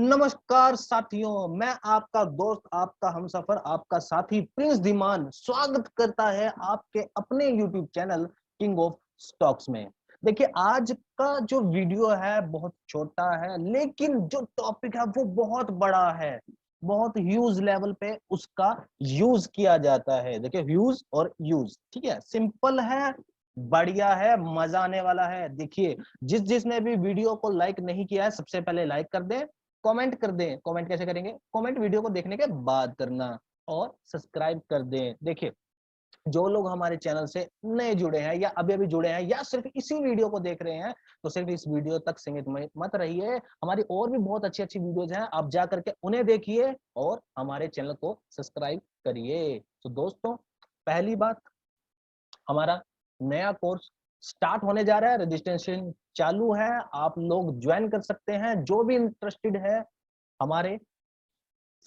नमस्कार साथियों, मैं आपका दोस्त, आपका हमसफर, आपका साथी प्रिंस धीमान स्वागत करता है आपके अपने YouTube channel king of stocks में। देखिए, आज का जो वीडियो है बहुत छोटा है, लेकिन जो टॉपिक है वो बहुत बड़ा है। बहुत ह्यूज लेवल पे उसका यूज किया जाता है। देखिए, ह्यूज और यूज, ठीक है, सिंपल है, बढ़िया है, मजा आने वाला है। देखिए, जिसने भी वीडियो को लाइक नहीं किया है, सबसे पहले लाइक कर दें, कमेंट कर दें। कमेंट कैसे करेंगे? कमेंट वीडियो को देखने के बाद करना, और सब्सक्राइब कर दें। देखिए, जो लोग हमारे चैनल से नए जुड़े हैं या अभी अभी जुड़े हैं या सिर्फ इसी वीडियो को देख रहे हैं, तो सिर्फ इस वीडियो तक सीमित मत रहिए। हमारी और भी बहुत अच्छी अच्छी वीडियोज हैं, आप जा करके उन्हें देखिए और हमारे चैनल को सब्सक्राइब करिए। तो दोस्तों, पहली बात, हमारा नया कोर्स स्टार्ट होने जा रहा है, रजिस्ट्रेशन चालू है, आप लोग ज्वाइन कर सकते हैं जो भी इंटरेस्टेड है हमारे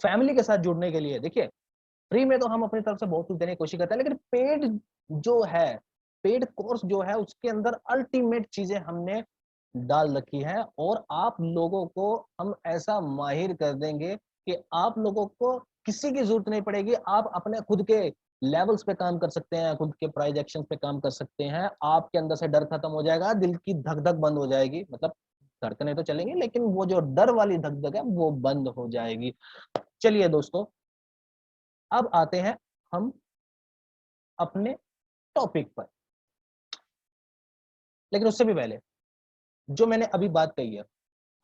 फैमिली के साथ जुड़ने के लिए। देखिए, फ्री में तो हम अपनी तरफ से बहुत कुछ देने की कोशिश करते हैं, लेकिन पेड जो है, पेड कोर्स जो है, उसके अंदर अल्टीमेट चीजें हमने डाल रखी है और आप लोगों को हम ऐसा माहिर कर देंगे कि आप लोगों को किसी की जरूरत नहीं पड़ेगी। आप अपने खुद के लेवल्स पे काम कर सकते हैं, खुद के प्राइज एक्शन पे काम कर सकते हैं। आपके अंदर से डर खत्म हो जाएगा, दिल की धक धक बंद हो जाएगी, मतलब धड़कने तो चलेंगे लेकिन वो जो डर वाली धक धक है वो बंद हो जाएगी। चलिए दोस्तों, अब आते हैं हम अपने टॉपिक पर, लेकिन उससे भी पहले जो मैंने अभी बात कही है,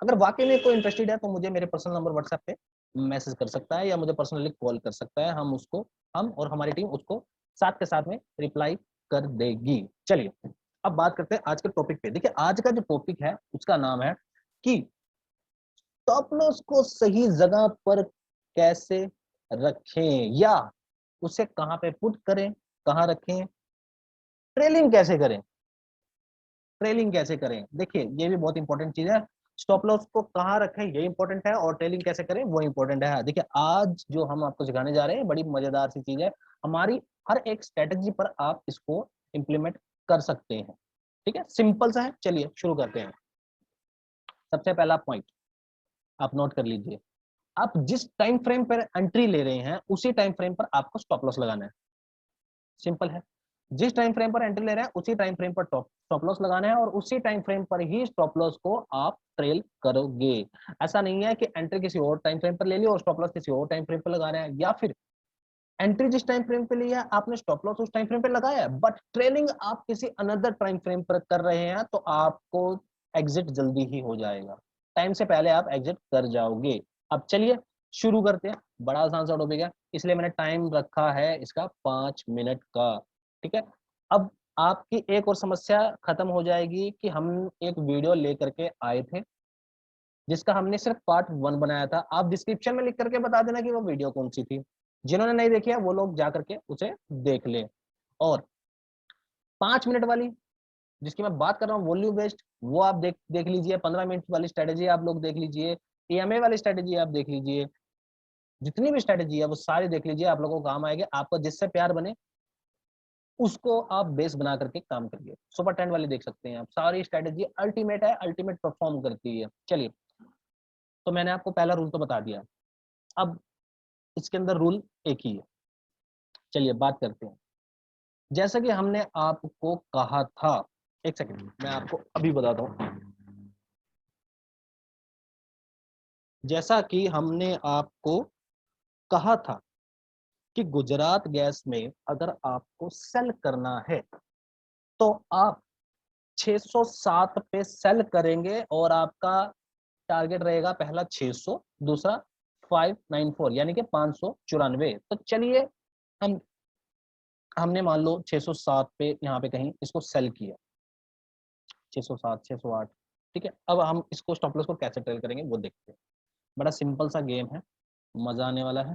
अगर वाकई में कोई इंटरेस्टेड है तो मुझे मेरे पर्सनल नंबर व्हाट्सएप पे मैसेज कर सकता है या मुझे पर्सनली कॉल कर सकता है। हम और हमारी टीम उसको साथ के साथ में रिप्लाई कर देगी। चलिए, अब बात करते हैं आज के टॉपिक पे। देखिए, आज का जो टॉपिक है उसका नाम है कि स्टॉप लॉस को सही जगह पर कैसे रखें, या उसे कहां पे पुट करें, कहां रखें, ट्रेलिंग कैसे करें, ट्रेलिंग कैसे करें। देखिए, ये भी बहुत इंपॉर्टेंट चीज है। स्टॉप लॉस को कहाँ रखें ये इंपॉर्टेंट है, और ट्रेलिंग कैसे करें वो इंपॉर्टेंट है। देखिए, आज जो हम आपको सिखाने जा रहे हैं बड़ी मजेदार सी चीज है। हमारी हर एक स्ट्रेटेजी पर आप इसको इंप्लीमेंट कर सकते हैं। ठीक है, सिंपल सा है। चलिए शुरू करते हैं। सबसे पहला पॉइंट आप नोट कर लीजिए। आप जिस टाइम फ्रेम पर एंट्री ले रहे हैं उसी टाइम फ्रेम पर आपको स्टॉप लॉस लगाना है। सिंपल है, जिस टाइम फ्रेम पर एंट्री ले रहे हैं उसी टाइम फ्रेम पर स्टॉप लॉस लगाना है और उसी टाइम फ्रेम पर ही स्टॉप लॉस को आप ट्रेल करोगे। ऐसा नहीं है कि एंट्री किसी और टाइम फ्रेम पर ले ली और स्टॉप लॉस किसी और टाइम फ्रेम पर लगा रहे हैं, या फिर एंट्री जिस टाइम फ्रेम पे लिया है आपने स्टॉप लॉस उस टाइम फ्रेम पे लगाया है, बट ट्रेलिंग आप किसी अनदर टाइम फ्रेम पर कर रहे हैं, तो आपको एग्जिट जल्दी ही हो जाएगा, टाइम से पहले आप एग्जिट कर जाओगे। अब चलिए शुरू करते हैं। बड़ा आसान सा टॉपिक है, इसलिए मैंने टाइम रखा है इसका 5 मिनट का। ठीक है, अब आपकी एक और समस्या खत्म हो जाएगी कि हम एक वीडियो लेकर के आए थे जिसका हमने सिर्फ पार्ट 1 बनाया था। आप डिस्क्रिप्शन में लिख करके बता देना कि वो वीडियो कौन सी थी। जिन्होंने नहीं देखी है वो लोग जा करके उसे देख ले। और 5 मिनट वाली जिसकी मैं बात कर रहा हूँ वॉल्यूम बेस्ड, वो आप देख देख लीजिए। 15 मिनट वाली स्ट्रेटेजी आप लोग देख लीजिए। EMA वाली स्ट्रेटेजी आप देख लीजिए। जितनी भी स्ट्रेटेजी है वो सारी देख लीजिए, आप लोगों को काम आएगी। आपको जिससे प्यार बने उसको आप बेस बना करके काम करिए। सुपर 10 वाली देख सकते हैं आप, सारी स्ट्रेटेजी अल्टीमेट है, अल्टीमेट परफॉर्म करती है। चलिए, तो मैंने आपको पहला रूल तो बता दिया, अब इसके अंदर रूल एक ही है। चलिए बात करते हैं। जैसा कि हमने आपको कहा था, एक सेकंड मैं आपको अभी बताता हूं। जैसा कि हमने आपको कहा था कि गुजरात गैस में अगर आपको सेल करना है तो आप 607 पे सेल करेंगे और आपका टारगेट रहेगा पहला 600, दूसरा 594 यानी कि 594। तो चलिए, हम हमने मान लो 607 पे यहाँ पे कहीं इसको सेल किया, 607 608। ठीक है, अब हम इसको स्टॉप लॉस को कैसे ट्रेल करेंगे वो देखते हैं। बड़ा सिंपल सा गेम है, मजा आने वाला है।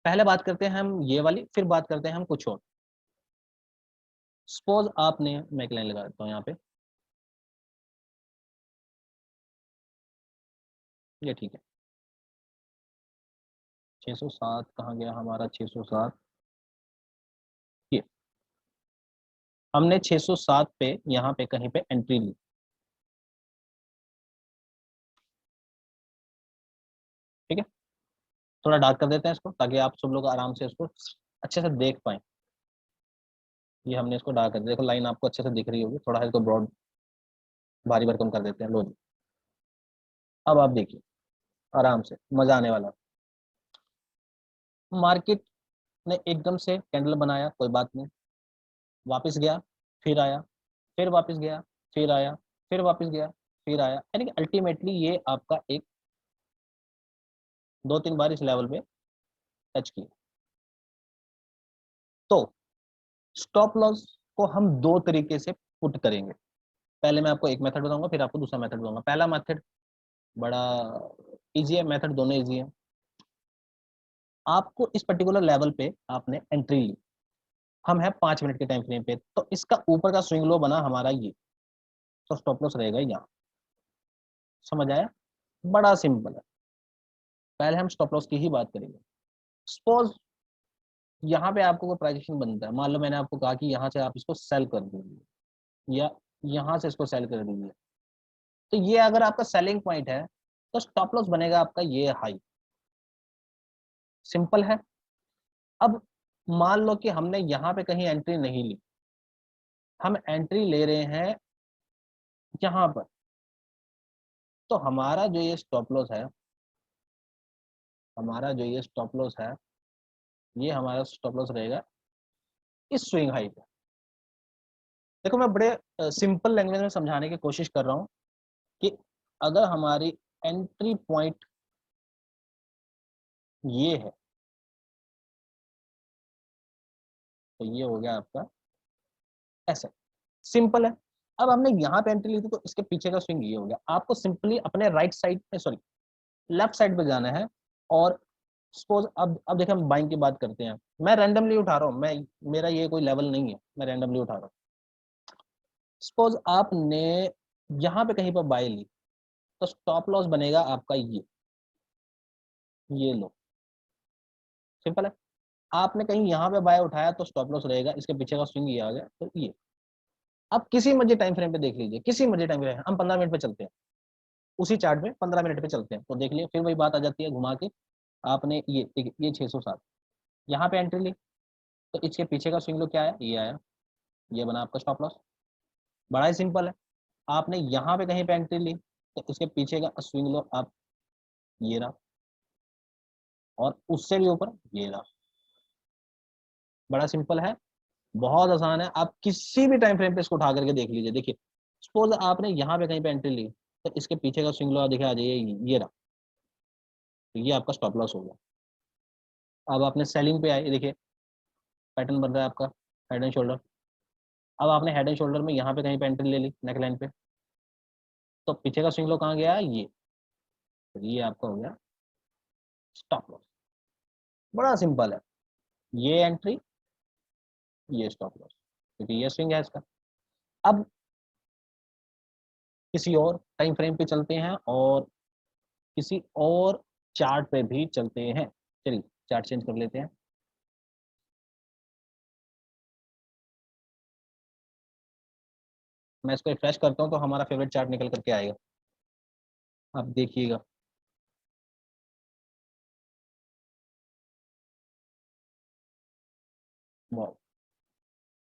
पहले बात करते हैं हम ये वाली, फिर बात करते हैं हम कुछ और। सपोज आपने, मैं एक लाइन लगा देता हूँ यहाँ पे, ये ठीक है। 607 कहाँ गया हमारा 607, ये हमने 607 पे यहाँ पे कहीं पे एंट्री ली। ठीक है, थोड़ा डार्क कर देते हैं इसको ताकि आप सब लोग आराम से इसको अच्छे से देख पाए। ये हमने इसको डार्क कर दिया, देखो लाइन आपको अच्छे से दिख रही होगी। थोड़ा इसको ब्रॉड भारी भरकम कर देते हैं, लो जी। अब आप देखिए आराम से, मजा आने वाला। मार्केट ने एकदम से कैंडल बनाया, कोई बात नहीं, वापस गया, फिर आया, फिर वापस गया, फिर आया, फिर वापस गया, फिर आया, यानी कि अल्टीमेटली ये आपका एक 2-3 बार इस लेवल पे टच किया। तो स्टॉप लॉस को हम दो तरीके से पुट करेंगे। पहले मैं आपको एक मेथड बताऊंगा, फिर आपको दूसरा मेथड बताऊंगा। पहला मेथड बड़ा इजी है, मेथड दोनों इजी है। आपको इस पर्टिकुलर लेवल पे आपने एंट्री ली, हम है 5 मिनट के टाइम फ्रेम पे, तो इसका ऊपर का स्विंग लो बना हमारा ये, तो स्टॉप लॉस रहेगा यहाँ। समझ आया? बड़ा सिंपल है। पहले हम स्टॉप लॉस की ही बात करेंगे। सपोज यहाँ पे आपको कोई प्राइस बनता है, मान लो मैंने आपको कहा कि यहाँ से आप इसको सेल कर दीजिए या यहाँ से इसको सेल कर दीजिए, तो ये अगर आपका सेलिंग पॉइंट है तो स्टॉप लॉस बनेगा आपका ये हाई। सिंपल है। अब मान लो कि हमने यहाँ पे कहीं एंट्री नहीं ली, हम एंट्री ले रहे हैं यहाँ पर, तो हमारा जो ये स्टॉप लॉस है, हमारा जो ये स्टॉप लॉस है, ये हमारा स्टॉप लॉस रहेगा इस स्विंग हाई पे। देखो मैं बड़े सिंपल लैंग्वेज में समझाने की कोशिश कर रहा हूँ कि अगर हमारी एंट्री पॉइंट ये है, तो ये हो गया आपका ऐसा, सिंपल है। अब हमने यहाँ पे एंट्री ली थी, तो इसके पीछे का स्विंग ये हो गया। आपको सिंपली अपने राइट साइड पे, सॉरी लेफ्ट साइड पे जाना है। और सपोज अब देखिए हम बाइंग की बात करते हैं, मैं रैंडमली उठा रहा हूँ, मैं मेरा ये कोई लेवल नहीं है, मैं रैंडमली उठा रहा हूँ। सपोज आपने यहाँ पे कहीं पर बाय ली, तो स्टॉप लॉस बनेगा आपका ये लो। सिंपल है। आपने कहीं यहाँ पे बाय उठाया तो स्टॉप लॉस रहेगा, इसके पीछे का स्विंग ये आ गया, तो ये। अब किसी मर्जी टाइम फ्रेम पे देख लीजिए, किसी मर्जी टाइम फ्रेम, हम 15 मिनट पे चलते हैं, उसी चार्ट में 15 मिनट पे चलते हैं, तो देख लिए फिर वही बात आ जाती है घुमा के। आपने ये 607 यहाँ पे एंट्री ली, तो इसके पीछे का स्विंग लो क्या आया, ये आया, ये बना आपका स्टॉप लॉस। बड़ा ही सिंपल है। आपने यहाँ पे कहीं पे एंट्री ली, तो इसके पीछे का स्विंग लो आप ये रहा, और उससे भी ऊपर ये रहा। बड़ा सिंपल है, बहुत आसान है। आप किसी भी टाइम फ्रेम पे इसको उठा करके देख लीजिए। देखिए सपोज आपने यहाँ पे कहीं पे एंट्री ली, तो इसके पीछे का स्विंग लो देखिए आ जाइए, ये रहा, तो ये आपका स्टॉप लॉस हो गया। अब आपने सेलिंग पे आए, देखिए पैटर्न बन रहा है आपका हेड एंड शोल्डर। अब आपने हेड एंड शोल्डर में यहाँ पे कहीं पे एंट्री ले ली नेक लाइन पे, तो पीछे का स्विंग लो कहाँ गया, ये, तो ये आपका हो गया स्टॉप लॉस। बड़ा सिंपल है, ये एंट्री, ये स्टॉप लॉस, क्योंकि ये स्विंग है इसका। अब किसी और टाइम फ्रेम पे चलते हैं और किसी और चार्ट पे भी चलते हैं। चलिए चार्ट चेंज कर लेते हैं। मैं इसको रिफ्रेश करता हूँ तो हमारा फेवरेट चार्ट निकल करके आएगा, आप देखिएगा। वाह,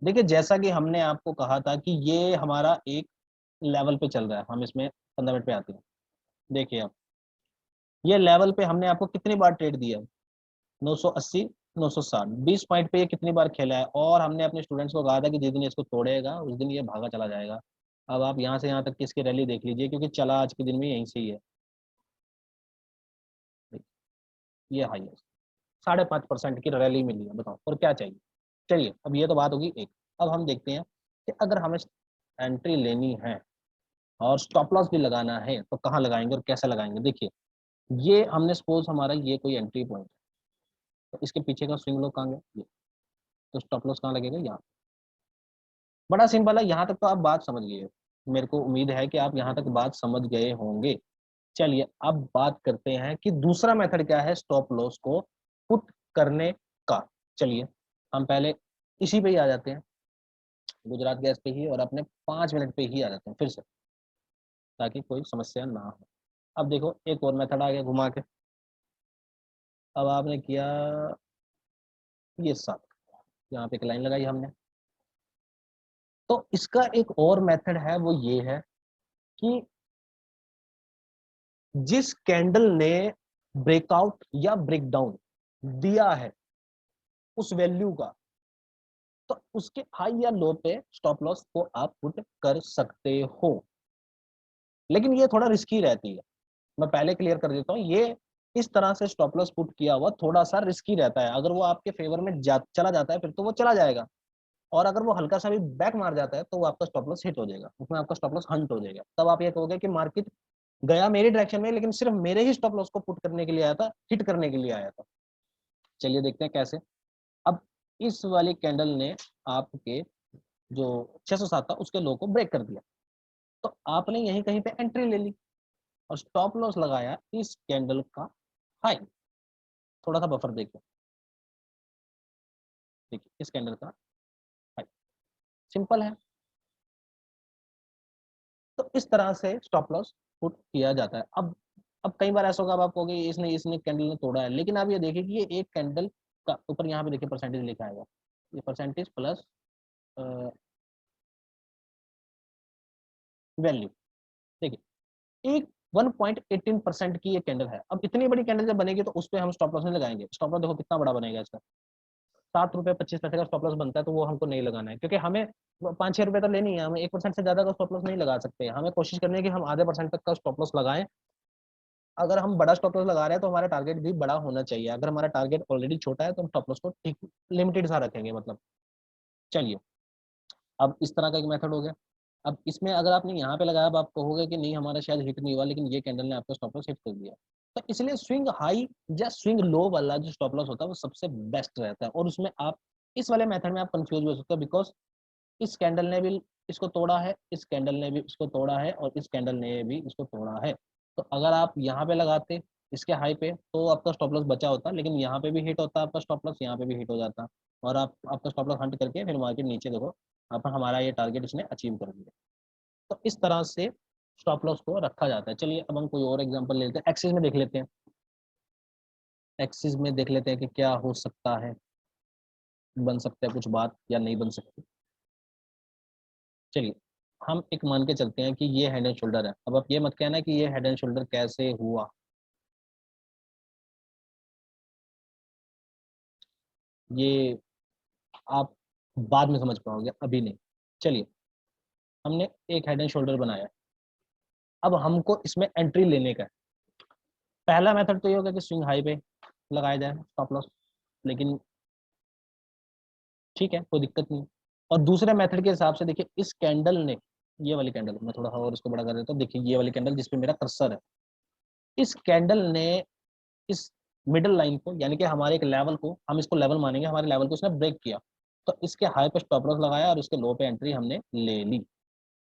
देखिए जैसा कि हमने आपको कहा था कि ये हमारा एक लेवल पे चल रहा है, हम इसमें 15 मिनट पे आते हैं। देखिए आप, ये लेवल पे हमने आपको कितनी बार ट्रेड दिया, 980, 960, 20 पॉइंट पे ये कितनी बार खेला है। और हमने अपने स्टूडेंट्स को कहा था कि जिस दिन इसको तोड़ेगा उस दिन ये भागा चला जाएगा। अब आप यहाँ से यहाँ तक की इसकी रैली देख लीजिए, क्योंकि चला आज के दिन में यहीं से ही है। ये हाई है, 5.5% की रैली मिली है, बताओ और क्या चाहिए। चलिए अब ये तो बात होगी एक। अब हम देखते हैं कि अगर हमें एंट्री लेनी है और स्टॉप लॉस भी लगाना है तो कहाँ लगाएंगे और कैसे लगाएंगे। देखिए ये हमने सपोज हमारा ये कोई एंट्री पॉइंट है, तो इसके पीछे का स्विंग लो कहाँ गया, ये, तो स्टॉप लॉस कहाँ लगेगा, यहाँ। बड़ा सिंपल है, यहाँ तक तो आप बात समझ गए हो। मेरे को उम्मीद है कि आप यहाँ तक बात समझ गए होंगे। चलिए अब बात करते हैं कि दूसरा मेथड क्या है स्टॉप लॉस को पुट करने का। चलिए हम पहले इसी पे ही आ जाते हैं, गुजरात गैस पे ही, और अपने 5 मिनट पे ही आ जाते हैं फिर से, ताकि कोई समस्या ना हो। अब देखो एक और मेथड आ गया घुमा के। अब आपने किया ये 7, यहाँ पे एक लाइन लगाई हमने। तो इसका एक और मेथड है, वो ये है कि जिस कैंडल ने ब्रेकआउट या ब्रेकडाउन दिया है उस वैल्यू का, तो उसके हाई या लो पे स्टॉप लॉस को आप पुट कर सकते हो। लेकिन ये थोड़ा रिस्की रहती है, मैं पहले क्लियर कर देता हूँ। ये इस तरह से स्टॉप लॉस पुट किया हुआ थोड़ा सा रिस्की रहता है। अगर वो आपके फेवर में चला जाता है फिर तो वो चला जाएगा, और अगर वो हल्का सा भी बैक मार जाता है तो वो आपका स्टॉप लॉस हिट हो जाएगा, उसमें आपका स्टॉप लॉस हंट हो जाएगा। तब आप ये कहोगे कि मार्केट गया मेरी डायरेक्शन में, लेकिन सिर्फ मेरे ही स्टॉप लॉस को पुट करने के लिए आया था, हिट करने के लिए आया था। चलिए देखते हैं कैसे। अब इस वाली कैंडल ने आपके जो 607 था उसके लो को ब्रेक कर दिया, तो आपने यहीं कहीं पे एंट्री ले ली और स्टॉप लॉस लगाया इस कैंडल का हाई। थोड़ा सा बफर देखिए, देखिए इस कैंडल का हाई, सिंपल है। तो इस तरह से स्टॉप लॉस पुट किया जाता है। अब कई बार ऐसा होगा, अब आप कहोगे इसने इसने कैंडल ने तोड़ा है, लेकिन आप ये देखिए कि ये एक कैंडल का ऊपर यहाँ पे देखिए परसेंटेज लिखा है, ये परसेंटेज प्लस वैल्यू। देखिए एक 1.18% की ये कैंडल है। अब इतनी बड़ी कैंडल जब बनेगी तो उस पर हम स्टॉप लॉस नहीं लगाएंगे। स्टॉप लॉस देखो कितना बड़ा बनेगा इसका, 7 रुपये 25 पैसे का स्टॉप लॉस बनता है, तो वो हमको नहीं लगाना है, क्योंकि हमें 5-6 रुपये तो लेनी है, हमें 1% से ज्यादा का स्टॉप लॉस नहीं लगा सकते। हमें कोशिश करनी है कि हम आधे परसेंट तक का स्टॉप लॉस लगाएं। अगर हम बड़ा स्टॉप लॉस लगा रहे हैं तो हमारा टारगेट भी बड़ा होना चाहिए। अगर हमारा टारगेट ऑलरेडी छोटा है तो हम स्टॉप लॉस को ठीक लिमिटेड सा रखेंगे मतलब। चलिए, अब इस तरह का एक मेथड हो गया। अब इसमें अगर आपने यहाँ पे लगाया, अब आप कहोगे कि नहीं हमारा शायद हिट नहीं हुआ, लेकिन ये कैंडल ने आपका स्टॉप लॉस हिट कर दिया। तो इसलिए स्विंग हाई या स्विंग लो वाला जो स्टॉप लॉस होता है वो सबसे बेस्ट रहता है। और उसमें आप इस वाले मेथड में आप कंफ्यूज हो सकते हो, बिकॉज इस कैंडल ने भी इसको तोड़ा है, इस कैंडल ने भी इसको तोड़ा है, और इस कैंडल ने भी इसको तोड़ा है। तो अगर आप यहाँ पे लगाते इसके हाई पे तो आपका स्टॉप लॉस बचा होता, लेकिन यहाँ पे भी हिट होता आपका स्टॉप लॉस, यहाँ पे भी हिट हो जाता, और आप आपका स्टॉप लॉस हंट करके फिर मार्केट नीचे देखो आप हमारा ये टारगेट इसने अचीव कर दिया। तो इस तरह से स्टॉप लॉस को रखा जाता है। चलिए अब हम कोई और एग्जांपल लेते हैं, एक्सिस में देख लेते हैं। एक्सिस में देख लेते हैं कि क्या हो सकता है, बन सकता है कुछ बात या नहीं बन सकती। चलिए हम एक मान के चलते हैं कि ये हेड एंड शोल्डर है। अब आप ये मत कहना कि ये हेड एंड शोल्डर कैसे हुआ, ये आप बाद में समझ पाओगे, अभी नहीं। चलिए हमने एक हेड एंड शोल्डर बनाया, अब हमको इसमें एंट्री लेने का है। पहला मेथड तो ये होगा कि स्विंग हाई पे लगाया जाए स्टॉप लॉस, लेकिन ठीक है कोई दिक्कत नहीं। और दूसरे मेथड के हिसाब से देखिए इस कैंडल ने, ये वाली कैंडल मैं थोड़ा और इसको बड़ा कर देता हूँ, देखिए ये वाली कैंडल जिसपे मेरा कर्सर है, इस कैंडल ने इस मिडिल लाइन को, यानी कि हमारे एक लेवल को, हम इसको लेवल मानेंगे, हमारे लेवल को उसने ब्रेक किया, तो इसके हाई पे स्टॉप लॉस लगाया और इसके लो पे एंट्री हमने ले ली।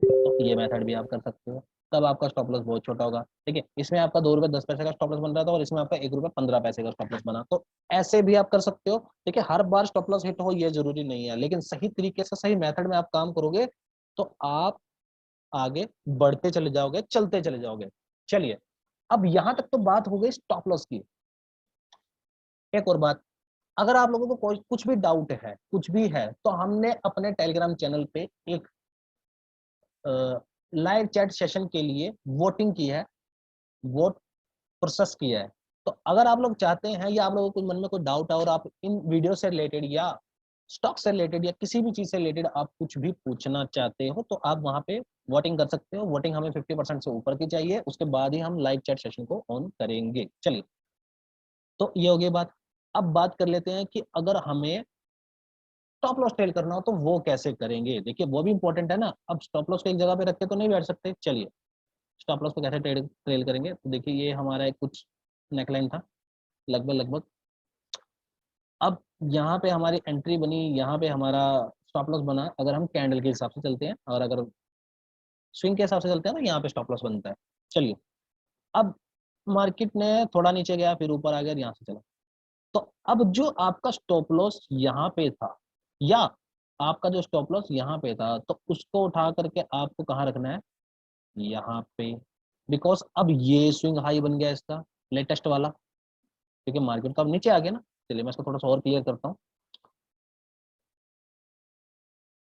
तो ये मेथड भी आप कर सकते हो। तब आपका स्टॉप लॉस बहुत छोटा होगा। ठीक है, इसमें आपका 2 रुपये 10 पैसे का स्टॉप लॉस बन रहा था और इसमें आपका 1 रुपये 15 पैसे का स्टॉप लॉस बना। तो ऐसे भी आप कर सकते हो। देखिए हर बार स्टॉप लॉस हिट हो ये जरूरी नहीं है, लेकिन सही तरीके से सही मेथड में आप काम करोगे तो आप आगे बढ़ते चले जाओगे, चलते चले जाओगे। चलिए अब यहां तक तो बात हो गई स्टॉप लॉस की। एक और बात, अगर आप लोगों को कोई कुछ भी डाउट है, कुछ भी है, तो हमने अपने टेलीग्राम चैनल पे एक लाइव चैट सेशन के लिए वोटिंग की है, वोट प्रोसेस किया है। तो अगर आप लोग चाहते हैं या आप लोगों को मन में कोई डाउट है और आप इन वीडियो से रिलेटेड या स्टॉक से रिलेटेड या किसी भी चीज से रिलेटेड आप कुछ भी पूछना चाहते हो, तो आप वहां पे वोटिंग कर सकते हो। वोटिंग हमें 50% से ऊपर की चाहिए, उसके बाद ही हम लाइव चैट सेशन को ऑन करेंगे। चलिए तो ये हो गई बात। अब बात कर लेते हैं कि अगर हमें स्टॉप लॉस ट्रेल करना हो तो वो कैसे करेंगे। देखिए वो भी इंपॉर्टेंट है ना, अब स्टॉप लॉस को एक जगह पे रख के तो नहीं बैठ सकते। चलिए स्टॉप लॉस को कैसे ट्रेल करेंगे, तो देखिए ये हमारा एक कुछ नेकलाइन था लगभग लगभग। अब यहाँ पे हमारी एंट्री बनी, यहाँ पे हमारा स्टॉप लॉस बना। अगर हम कैंडल के हिसाब से चलते हैं और अगर स्विंग के हिसाब से चलते हैं तो यहाँ पे स्टॉप लॉस बनता है। चलिए अब मार्केट ने थोड़ा नीचे गया फिर ऊपर आ गया, यहाँ से चला। तो अब जो आपका स्टॉप लॉस यहाँ पे था या आपका जो स्टॉप लॉस यहाँ पे था, तो उसको उठा करके आपको कहाँ रखना है, यहाँ पे। बिकॉज अब ये स्विंग हाई बन गया इसका लेटेस्ट वाला, क्योंकि मार्केट तो अब नीचे आ गया ना। चलिए मैं इसको थोड़ा सा और क्लियर करता हूँ।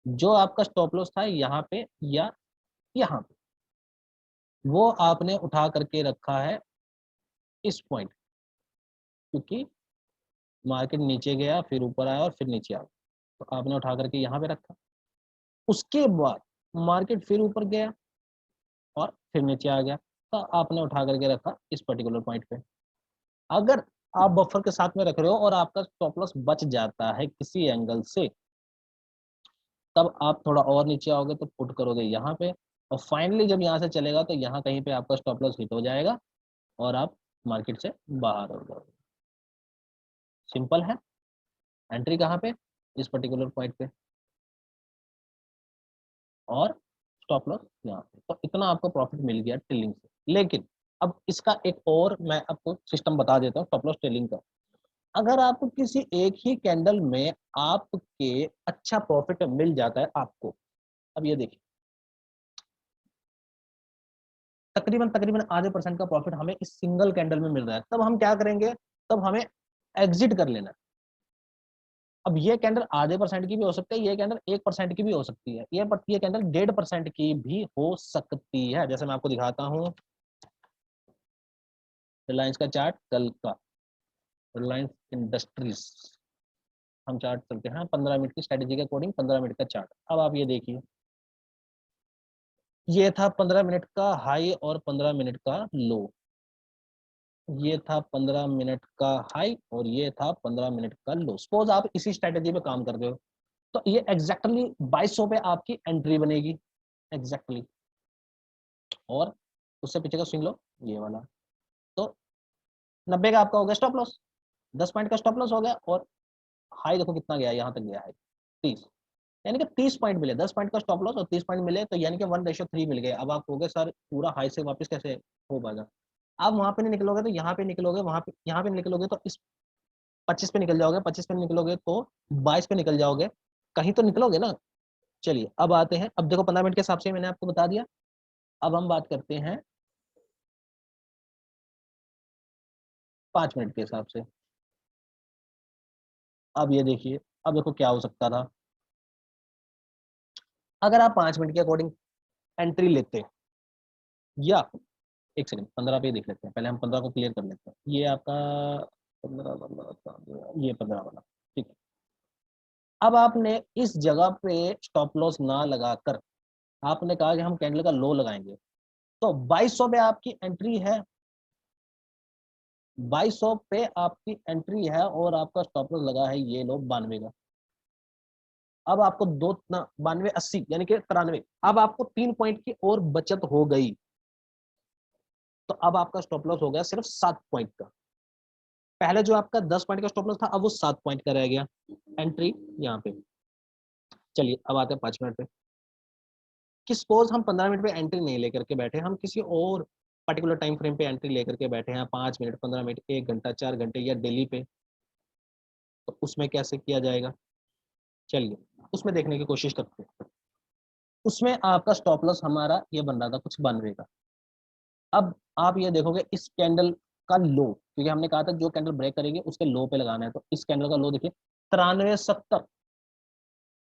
जो आपका स्टॉप लॉस था यहाँ पे या यहाँ पे, वो आपने उठा करके रखा है इस पॉइंट, क्योंकि मार्केट नीचे गया फिर ऊपर आया और फिर नीचे आ गया, तो आपने उठा करके यहाँ पे रखा। उसके बाद मार्केट फिर ऊपर गया और फिर नीचे आ गया, तो आपने उठा करके रखा इस पर्टिकुलर पॉइंट पे। अगर आप बफर के साथ में रख रहे हो और आपका स्टॉप लॉस बच जाता है किसी एंगल से, तब आप थोड़ा और नीचे आओगे तो पुट करोगे यहाँ पे, और फाइनली जब यहाँ से चलेगा तो यहाँ कहीं पे आपका स्टॉप लॉस हिट हो जाएगा और आप मार्केट से बाहर हो जाओगे। सिंपल है। एंट्री कहाँ पे, इस पर्टिकुलर पॉइंट पे, और स्टॉप लॉस यहाँ पे। तो इतना आपको प्रॉफिट मिल गया ट्रेलिंग से। लेकिन अब इसका एक और मैं आपको सिस्टम बता देता हूँ स्टॉप लॉस ट्रेलिंग का। अगर आपको किसी एक ही कैंडल में आपके अच्छा प्रॉफिट मिल जाता है आपको, अब ये देखिए तकरीबन तकरीबन आधे परसेंट का प्रॉफिट हमें इस सिंगल कैंडल में मिल रहा है, तब हम क्या करेंगे, तब हमें एग्जिट कर लेना है। अब ये कैंडल आधे परसेंट की भी हो सकती है, ये कैंडल 1% की भी हो सकती है, ये कैंडल 1.5% की भी हो सकती है। जैसे मैं आपको दिखाता हूँ रिलायंस का चार्ट कल का, रिलायंस इंडस्ट्रीज, हम चार्ट चलते हैं 15 मिनट की स्ट्रेटेजी के अकॉर्डिंग, 15 मिनट का चार्ट। अब आप ये देखिए, ये था 15 मिनट का हाई और 15 मिनट का लो, ये था 15 मिनट का हाई और ये था 15 मिनट का लो। सपोज आप इसी स्ट्रेटेजी पे काम करते हो, तो ये एग्जैक्टली 2200 पे आपकी एंट्री बनेगी एग्जैक्टली, और उससे पीछे का स्विंग लो ये वाला, तो 90 का आपका हो गया स्टॉप लॉस, 10 पॉइंट का स्टॉप लॉस हो गया। और हाई देखो कितना गया, यहाँ तक गया है 30, यानी कि 30 पॉइंट मिले, 10 पॉइंट का स्टॉप लॉस और 30 पॉइंट मिले, तो यानी कि 1:3 मिल गए। अब आप कहोगे सर पूरा हाई से वापस कैसे हो पाएगा, आप वहां पे नहीं निकलोगे तो यहाँ पे निकलोगे, वहां पे यहाँ पे निकलोगे तो इस 25 पे निकल जाओगे, 25 पे निकलोगे तो 22 पे निकल जाओगे, कहीं तो निकलोगे ना। चलिए अब आते हैं, अब देखो 15 मिनट के हिसाब से मैंने आपको बता दिया। अब हम बात करते हैं 5 मिनट के हिसाब से। अब ये देखिए, अब देखो क्या हो सकता था, अगर आप 5 मिनट के अकॉर्डिंग एंट्री लेते, या एक सेकंड 15 पे देख लेते हैं, पहले हम 15 को क्लियर कर लेते हैं। ये आपका 15 ये 15 वाला, ठीक है। अब आपने इस जगह पे स्टॉप लॉस ना लगाकर आपने कहा कि हम कैंडल का लो लगाएंगे, तो 2200 पे आपकी एंट्री है, 2200 पे आपकी एंट्री है और आपका स्टॉप लॉस लगा है ये लो 92 का। अब आपको दो ना 92 80 यानी कि 93, अब आपको 3 पॉइंट की और बचत हो गई, तो अब आपका स्टॉप लॉस हो गया सिर्फ 7 पॉइंट का। पहले जो आपका 10 पॉइंट का स्टॉप लॉस था, अब वो 7 पॉइंट का रह गया। एंट्री यहाँ पे। चलिए अब आते हैं 5 मिनट पे, कि सपोज हम 15 मिनट पे एंट्री नहीं लेकर के बैठे, हम किसी और पर्टिकुलर टाइम फ्रेम पे एंट्री लेकर के बैठे हैं, 5 मिनट 15 मिनट 1 घंटा 4 घंटे या डेली पे, तो उसमें कैसे किया जाएगा, चलिए उसमें देखने की कोशिश करते हैं। उसमें आपका स्टॉप लॉस हमारा ये बन रहा था कुछ 92 का। अब आप ये देखोगे इस कैंडल का लो, क्योंकि हमने कहा था जो कैंडल ब्रेक करेगी उसके लो पे लगाना है, तो इस कैंडल का लो देखिए 93.70,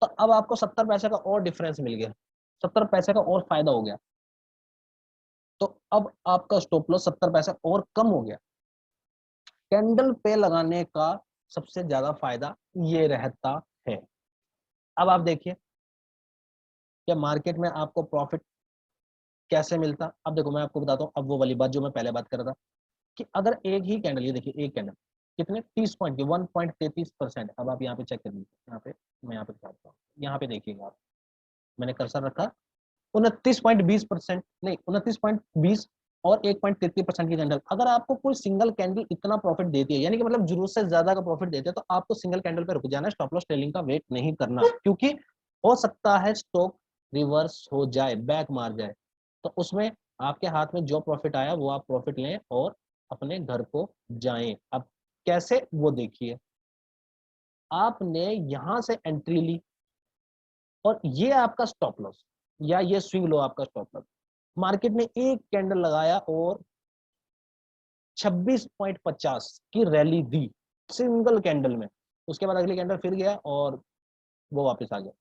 तो अब आपको 70 पैसे का और डिफरेंस मिल गया, 70 पैसे का और फायदा हो गया, तो अब आपका स्टॉप लॉस 70 पैसे और कम हो गया। कैंडल पे लगाने का सबसे ज्यादा फायदा ये रहता है। अब आप देखिए कि मार्केट में आपको प्रॉफिट कैसे मिलता। अब देखो मैं आपको बताता हूँ, अब वो वाली बात जो मैं पहले बात कर रहा था, कि अगर एक ही कैंडल, ये देखिए एक कैंडल कितने 30 पॉइंट की 1.33%। अब आप यहाँ पे चेक कर लीजिए, यहाँ पे मैं यहाँ पे दिखाता हूँ, यहाँ पे देखिएगा आप, मैंने कर्सर रखा 29.20%, नहीं 29.20 और 1.33% की कैंडल। अगर आपको कोई सिंगल कैंडल इतना प्रॉफिट देती है, यानी कि मतलब जरूरत से ज्यादा का प्रॉफिट देते हैं, तो आपको सिंगल कैंडल पे रुक जाना है, स्टॉप लॉस ट्रेलिंग का वेट नहीं करना, क्योंकि हो सकता है स्टॉक रिवर्स हो जाए, बैक मार जाए, तो उसमें आपके हाथ में जो प्रॉफिट आया वो आप प्रॉफिट लें और अपने घर को जाएं। अब कैसे वो देखिए, आपने यहां से एंट्री ली और ये आपका स्टॉप लॉस या ये स्विंग लो आपका स्टॉप लॉस, मार्केट ने एक कैंडल लगाया और 26.50 की रैली दी सिंगल कैंडल में, उसके बाद अगली कैंडल फिर गया और वो वापस आ गया।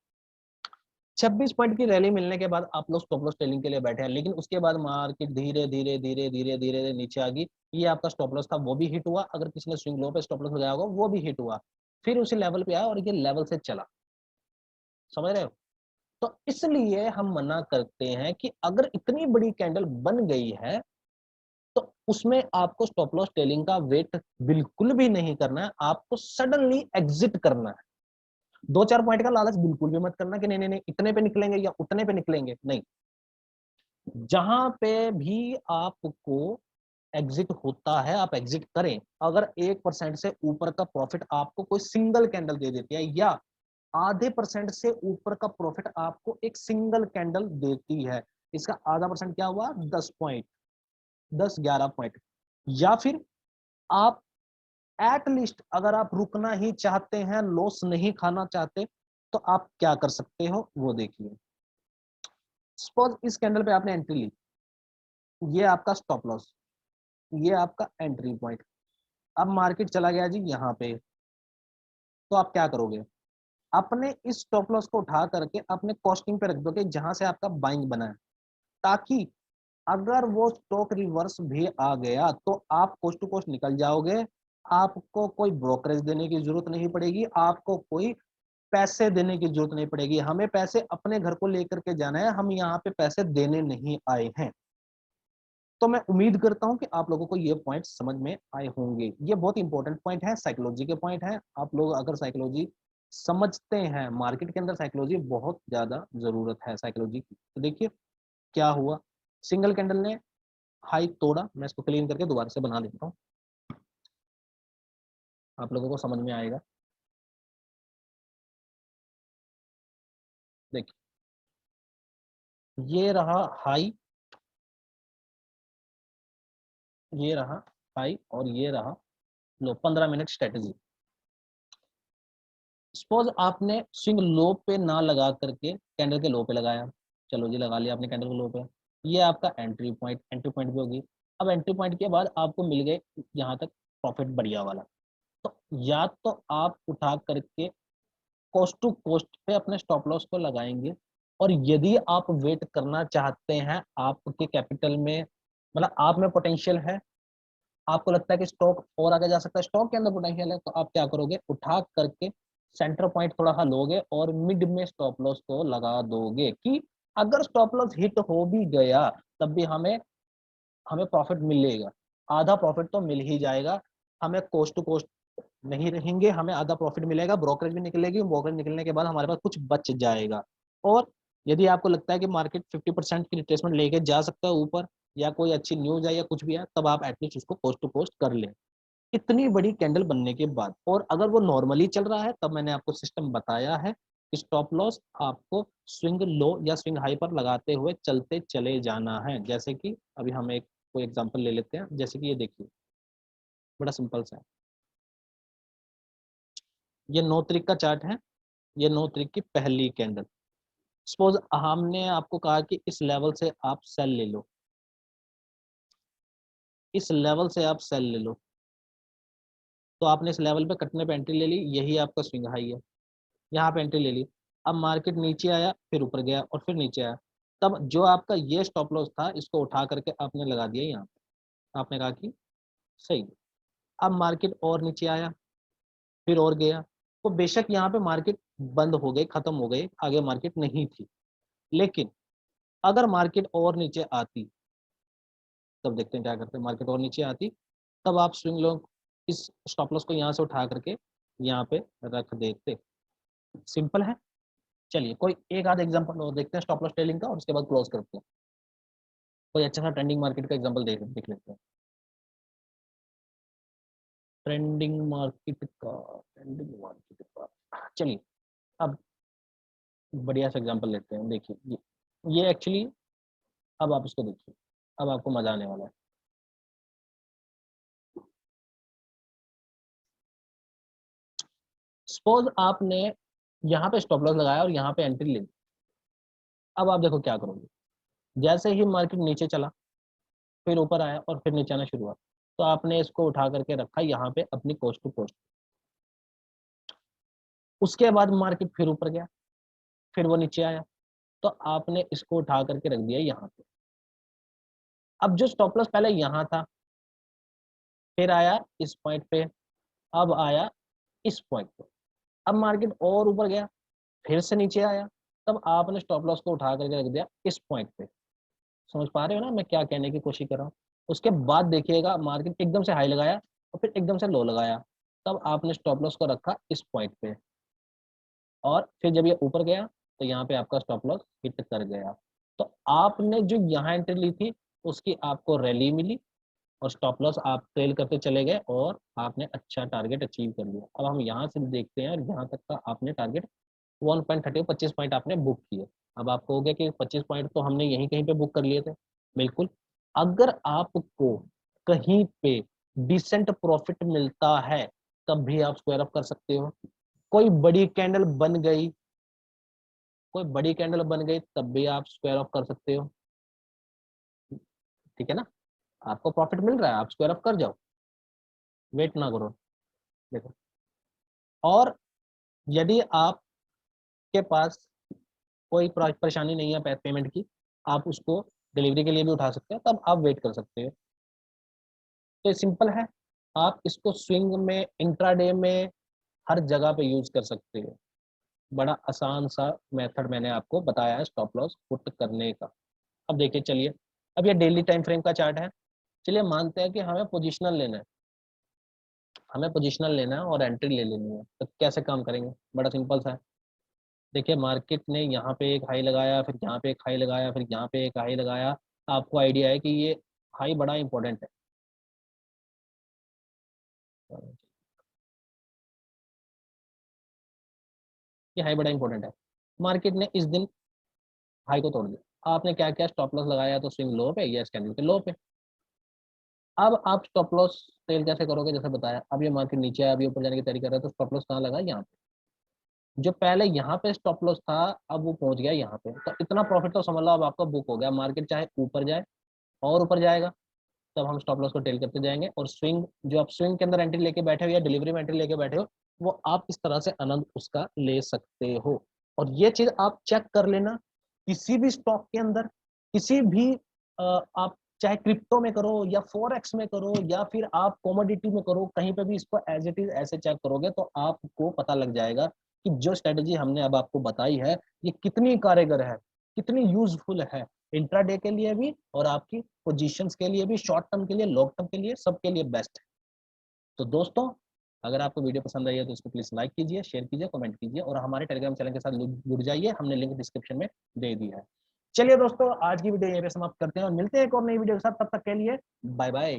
26 पॉइंट की रैली मिलने के बाद आप लोग स्टॉप लॉस ट्रेलिंग के लिए बैठे हैं, लेकिन उसके बाद मार्केट धीरे धीरे धीरे धीरे धीरे नीचे आ गई। ये आपका स्टॉप लॉस था, वो भी हिट हुआ। अगर किसी ने स्विंग लो पे स्टॉप लॉस लगाया होगा वो भी हिट हुआ, फिर उसी लेवल पे आया और ये लेवल से चला। समझ रहे हो? तो इसलिए हम मना करते हैं कि अगर इतनी बड़ी कैंडल बन गई है तो उसमें आपको स्टॉप लॉस टेलिंग का वेट बिल्कुल भी नहीं करना है, आपको सडनली एग्जिट करना है। 2-4 पॉइंट का लालच बिल्कुल भी मत करना कि नहीं नहीं नहीं इतने पे निकलेंगे या उतने पे निकलेंगे, नहीं। जहां पे भी आपको एग्जिट होता है आप एग्जिट करें। अगर 1% से ऊपर का प्रॉफिट आपको कोई सिंगल कैंडल दे देती है, या आधे % से ऊपर का प्रॉफिट आपको एक सिंगल कैंडल देती है, इसका आधा % क्या हुआ? 10 पॉइंट, 10-11 पॉइंट। या फिर आप एट लीस्ट अगर आप रुकना ही चाहते हैं, लॉस नहीं खाना चाहते, तो आप क्या कर सकते हो वो देखिए। सपोज इस कैंडल पे आपने एंट्री ली, ये आपका स्टॉप लॉस, ये आपका एंट्री पॉइंट। अब मार्केट चला गया जी यहाँ पे, तो आप क्या करोगे? अपने इस स्टॉप लॉस को उठा करके अपने कॉस्टिंग पे रख दोगे जहां से आपका बाइंग बना है, ताकि अगर वो स्टॉक रिवर्स भी आ गया तो आप कोस्ट टू कोस्ट निकल जाओगे। आपको कोई ब्रोकरेज देने की जरूरत नहीं पड़ेगी, आपको कोई पैसे देने की जरूरत नहीं पड़ेगी। हमें पैसे अपने घर को लेकर के जाना है, हम यहाँ पे पैसे देने नहीं आए हैं। तो मैं उम्मीद करता हूं कि आप लोगों को ये पॉइंट समझ में आए होंगे। ये बहुत इंपॉर्टेंट पॉइंट है, साइकोलॉजी के पॉइंट है। आप लोग अगर साइकोलॉजी समझते हैं, मार्केट के अंदर साइकोलॉजी बहुत ज्यादा जरूरत है साइकोलॉजी की। तो देखिए क्या हुआ, सिंगल कैंडल ने हाई तोड़ा। मैं इसको क्लीन करके दोबारा से बना देता हूँ, आप लोगों को समझ में आएगा। देखिए ये रहा हाई, ये रहा हाई और ये रहा लो। 15 मिनट स्ट्रेटेजी। सपोज आपने स्विंग लो पे ना लगा करके कैंडल के लो पे लगाया, चलो जी लगा लिया आपने कैंडल के लो पे, ये आपका एंट्री पॉइंट, एंट्री पॉइंट भी होगी। अब एंट्री पॉइंट के बाद आपको मिल गए यहाँ तक प्रॉफिट बढ़िया वाला, तो या तो आप उठा करके कोस्ट टू कोस्ट पे अपने स्टॉप लॉस को लगाएंगे। और यदि आप वेट करना चाहते हैं, आपके कैपिटल में मतलब आप में पोटेंशियल है, आपको लगता है कि स्टॉक और आगे जा सकता है, स्टॉक के अंदर पोटेंशियल है, तो आप क्या करोगे? उठा करके सेंटर पॉइंट थोड़ा सा लोगे और मिड में स्टॉप लॉस को लगा दोगे कि अगर स्टॉप लॉस हिट हो भी गया तब भी हमें हमें प्रॉफिट मिलेगा। आधा प्रॉफिट तो मिल ही जाएगा, हमें कोस्ट टू कोस्ट नहीं रहेंगे, हमें आधा प्रॉफिट मिलेगा, ब्रोकरेज भी निकलेगी, ब्रोकरेज निकलने के बाद हमारे पास कुछ बच जाएगा। और यदि आपको लगता है कि मार्केट 50% की रिट्रेसमेंट लेके जा सकता है ऊपर, या कोई अच्छी न्यूज है या कुछ भी है, तब आप एटलीस्ट उसको कोस्ट टू कोस्ट कर लें इतनी बड़ी कैंडल बनने के बाद। और अगर वो नॉर्मली चल रहा है तब मैंने आपको सिस्टम बताया है कि स्टॉप लॉस आपको स्विंग लो या स्विंग हाई पर लगाते हुए चलते चले जाना है। जैसे कि अभी हम एक कोई एग्जांपल ले लेते हैं, जैसे कि ये देखिए बड़ा सिंपल सा है, ये 9 तारीख का चार्ट है, ये 9 तारीख की पहली कैंडल। सपोज हमने आपको कहा कि इस लेवल से आप सेल ले लो, इस लेवल से आप सेल ले लो, तो आपने इस लेवल पे कटने पे एंट्री ले ली, यही आपका स्विंग हाई है, यहाँ पे एंट्री ले ली। अब मार्केट नीचे आया, फिर ऊपर गया और फिर नीचे आया, तब जो आपका ये स्टॉप लॉस था इसको उठा करके आपने लगा दिया यहाँ पे, आपने कहा कि सही। अब मार्केट और नीचे आया, फिर और गया, तो बेशक यहाँ पे मार्केट बंद हो गई, खत्म हो गई, आगे मार्केट नहीं थी। लेकिन अगर मार्केट और नीचे आती, तब देखते हैं क्या करते हैं, मार्केट और नीचे आती, तब आप स्विंग लो इस स्टॉप लॉस को यहाँ से उठा करके यहाँ पे रख देते। सिंपल है। चलिए कोई एक आध एग्जांपल और देखते हैं स्टॉप लॉस ट्रेडिंग का, और उसके बाद क्लोज करते हैं। कोई अच्छा सा ट्रेंडिंग मार्केट का एग्जांपल देख लेते हैं। ट्रेंडिंग मार्केट का चलिए अब बढ़िया सा एग्जांपल लेते हैं। देखिए ये एक्चुअली, अब आप इसको देखिए, अब आपको मजा आने वाला है। सपोज आपने यहाँ पे स्टॉप लॉस लगाया और यहाँ पे एंट्री ली। अब आप देखो क्या करोगे, जैसे ही मार्केट नीचे चला, फिर ऊपर आया और फिर नीचे आना शुरू हुआ, तो आपने इसको उठा करके रखा यहाँ पे अपनी कॉस्ट टू कॉस्ट। उसके बाद मार्केट फिर ऊपर गया, फिर वो नीचे आया, तो आपने इसको उठा करके रख दिया यहाँ पे। अब जो स्टॉप लॉस पहले यहाँ था, फिर आया इस पॉइंट पे, अब आया इस पॉइंट पे, अब मार्केट और ऊपर गया, फिर से नीचे आया, तब आपने स्टॉप लॉस को उठा करके रख दिया इस पॉइंट पे। समझ पा रहे हो ना मैं क्या कहने की कोशिश कर रहा हूँ। उसके बाद देखिएगा मार्केट एकदम से हाई लगाया और फिर एकदम से लो लगाया, तब आपने स्टॉप लॉस को रखा इस पॉइंट पे, और फिर जब ये ऊपर गया तो यहाँ पे आपका स्टॉप लॉस हिट कर गया। तो आपने जो यहाँ एंट्री ली थी उसकी आपको रैली मिली, और स्टॉप लॉस आप ट्रेल करते चले गए और आपने अच्छा टारगेट अचीव कर लिया। अब हम यहाँ से देखते हैं, यहाँ तक का आपने टारगेट 1.30 25 पॉइंट आपने बुक किए। अब आपको हो गया कि 25 पॉइंट तो हमने यहीं कहीं पे बुक कर लिए थे। बिल्कुल, अगर आपको कहीं पे डिसेंट प्रॉफिट मिलता है तब भी आप स्क्वायर अप कर सकते हो। कोई बड़ी कैंडल बन गई, कोई बड़ी कैंडल बन गई तब भी आप स्क्वायर अप कर सकते हो। ठीक है ना, आपको प्रॉफिट मिल रहा है, आप स्क्वायर अप कर जाओ, वेट ना करो। देखो, और यदि आपके पास कोई परेशानी नहीं है पेमेंट की, आप उसको डिलीवरी के लिए भी उठा सकते हैं, तब आप वेट कर सकते हो। तो सिंपल है, आप इसको स्विंग में, इंट्राडे में, हर जगह पे यूज कर सकते हो। बड़ा आसान सा मेथड मैंने आपको बताया है स्टॉप लॉस पुट करने का। अब देखिए, चलिए, अब ये डेली टाइम फ्रेम का चार्ट है। चलिए मानते हैं कि हमें पोजिशनल लेना है, हमें पोजिशनल लेना है और एंट्री ले लेनी है, तो कैसे काम करेंगे? बड़ा सिंपल सा है। देखिए, मार्केट ने यहाँ पे एक हाई लगाया, फिर यहाँ पे एक हाई लगाया, फिर यहाँ पे एक हाई लगाया। आपको आइडिया है कि ये हाई बड़ा इंपॉर्टेंट है। ये हाई बड़ा इंपॉर्टेंट है। मार्केट ने इस दिन हाई को तोड़ दिया, आपने क्या किया, स्टॉप लॉस लगाया तो स्विंग लो पे या कैंडल के लो पे। अब आप स्टॉप लॉस सेल कैसे करोगे? जैसे बताया, अब ये मार्केट नीचे आया, अभी ऊपर जाने की तैयारी कर रहा है, तो स्टॉप लॉस कहाँ लगा? यहाँ पे। जो पहले यहाँ पे स्टॉप लॉस था, अब वो पहुंच गया यहाँ पे, तो इतना प्रॉफिट तो समझ लो अब आपका बुक हो गया। मार्केट चाहे ऊपर जाए और ऊपर जाएगा, तब हम स्टॉप लॉस को टेल करते जाएंगे। और स्विंग, जो आप स्विंग के अंदर एंट्री लेके बैठे हो या डिलीवरी में एंट्री लेके बैठे हो, वो आप इस तरह से आनंद उसका ले सकते हो। और ये चीज आप चेक कर लेना, किसी भी स्टॉक के अंदर, किसी भी आप चाहे क्रिप्टो में करो या फॉरेक्स में करो या फिर आप कॉमोडिटी में करो, कहीं पे भी इसको एज इट इज ऐसे चेक करोगे तो आपको पता लग जाएगा कि जो स्ट्रेटेजी हमने अब आपको बताई है ये कितनी कारगर है, कितनी यूजफुल है, इंट्राडे के लिए भी और आपकी पोजीशंस के लिए भी, शॉर्ट टर्म के लिए, लॉन्ग टर्म के लिए, सबके लिए बेस्ट है। तो दोस्तों, अगर आपको वीडियो पसंद आई है तो इसको प्लीज लाइक कीजिए, शेयर कीजिए, कमेंट कीजिए, और हमारे टेलीग्राम चैनल के साथ जुड़ जाइए, हमने लिंक डिस्क्रिप्शन में दे दिया है। चलिए दोस्तों, आज की वीडियो यहीं पे समाप्त करते हैं और मिलते हैं एक और नई वीडियो के साथ। तब तक के लिए बाय बाय।